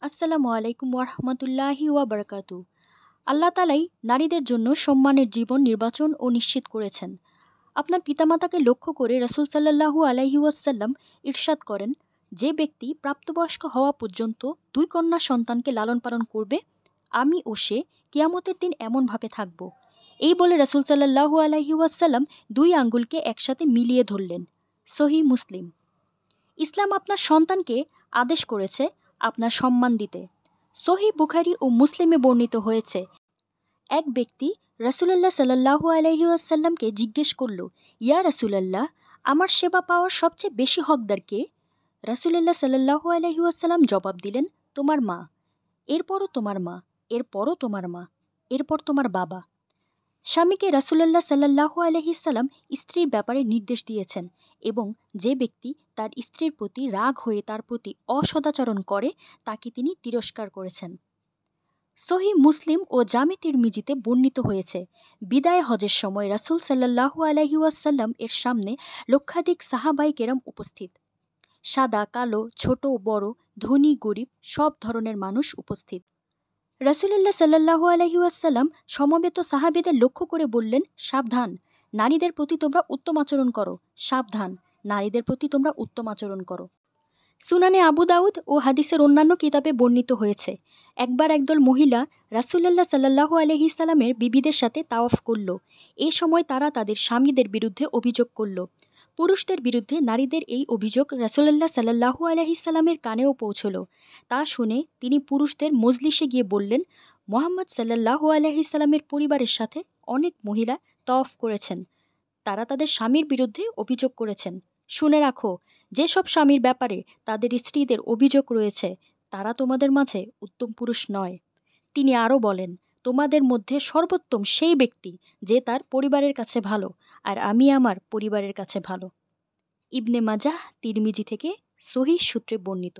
আসসালামু আলাইকুম ওয়ারহমতুল্লাহি ওয়াবারাকাতু। আল্লাহ তালাই নারীদের জন্য সম্মানের জীবন নির্বাচন ও নিশ্চিত করেছেন। আপনার পিতামাতাকে লক্ষ্য করে রাসূল সাল্লাল্লাহু আলাইহি ওয়াসাল্লাম ইরশাদ করেন, যে ব্যক্তি প্রাপ্তবয়স্ক হওয়া পর্যন্ত দুই কন্যা সন্তানকে লালন পালন করবে, আমি ও সে কিয়ামতের দিন এমনভাবে থাকব। এই বলে রাসূল সাল্লাল্লাহু আলাইহি ওয়াসাল্লাম দুই আঙ্গুলকে একসাথে মিলিয়ে ধরলেন। সহিহ মুসলিম। ইসলাম আপনার সন্তানকে আদেশ করেছে আপনার সম্মান দিতে। সহিহ বুখারী ও মুসলিমে বর্ণিত হয়েছে, এক ব্যক্তি রাসূলুল্লাহ সাল্লাল্লাহু আলাইহি ওয়াসাল্লামকে জিজ্ঞেস করল, ইয়া রাসূলাল্লাহ, আমার সেবা পাওয়ার সবচেয়ে বেশি হকদার কে? রাসূলুল্লাহ সাল্লাল্লাহু আলাইহি ওয়াসাল্লাম জবাব দিলেন, তোমার মা, এরপরও তোমার মা, এরপরও তোমার মা, এরপর তোমার বাবা। স্বামীকে রাসূলুল্লাহ সাল্লাল্লাহু আলাইহি সাল্লাম স্ত্রীর ব্যাপারে নির্দেশ দিয়েছেন এবং যে ব্যক্তি তার স্ত্রীর প্রতি রাগ হয়ে তার প্রতি অসদাচরণ করে তাকে তিনি তিরস্কার করেছেন। সহিহ মুসলিম ও জামে তিরমিজিতে বর্ণিত হয়েছে, বিদায় হজের সময় রাসূল সাল্লাল্লাহু আলাইহি ওয়াসাল্লাম এর সামনে লক্ষাধিক সাহাবাই কেরাম উপস্থিত। সাদা কালো ছোট বড় ধনী গরিব সব ধরনের মানুষ উপস্থিত। রাসূলুল্লাহ সাল্লাল্লাহু আলাইহি ওয়াসাল্লাম সমবেত সাহাবীদের লক্ষ্য করে বললেন, সাবধান, নারীদের প্রতি তোমরা উত্তম আচরণ করো, সাবধান, নারীদের প্রতি তোমরা উত্তম আচরণ করো। সুনানে আবু দাউদ ও হাদিসের অন্যান্য কিতাবে বর্ণিত হয়েছে, একবার একদল মহিলা রাসূলুল্লাহ সাল্লাল্লাহু আলাইহি সাল্লামের বিবিদের সাথে তাওয়াফ করল। এই সময় তারা তাদের স্বামীদের বিরুদ্ধে অভিযোগ করল। পুরুষদের বিরুদ্ধে নারীদের এই অভিযোগ রাসূলুল্লাহ সাল্লাল্লাহু আলাইহি সাল্লামের কানেও পৌঁছল। তা শুনে তিনি পুরুষদের মজলিসে গিয়ে বললেন, মুহাম্মদ সাল্লাল্লাহু আলাইহি সাল্লামের পরিবারের সাথে অনেক মহিলা তাওয়াফ করেছেন, তারা তাদের স্বামীর বিরুদ্ধে অভিযোগ করেছেন। শুনে রাখো, যেসব স্বামীর ব্যাপারে তাদের স্ত্রীদের অভিযোগ রয়েছে তারা তোমাদের মাঝে উত্তম পুরুষ নয়। তিনি আরও বলেন, তোমাদের মধ্যে সর্বোত্তম সেই ব্যক্তি যে তার পরিবারের কাছে ভালো, আর আমি আমার পরিবারের কাছে ভালো। ইবনে মাজাহ তিরমিজি থেকে সহিহ সূত্রে বর্ণিত।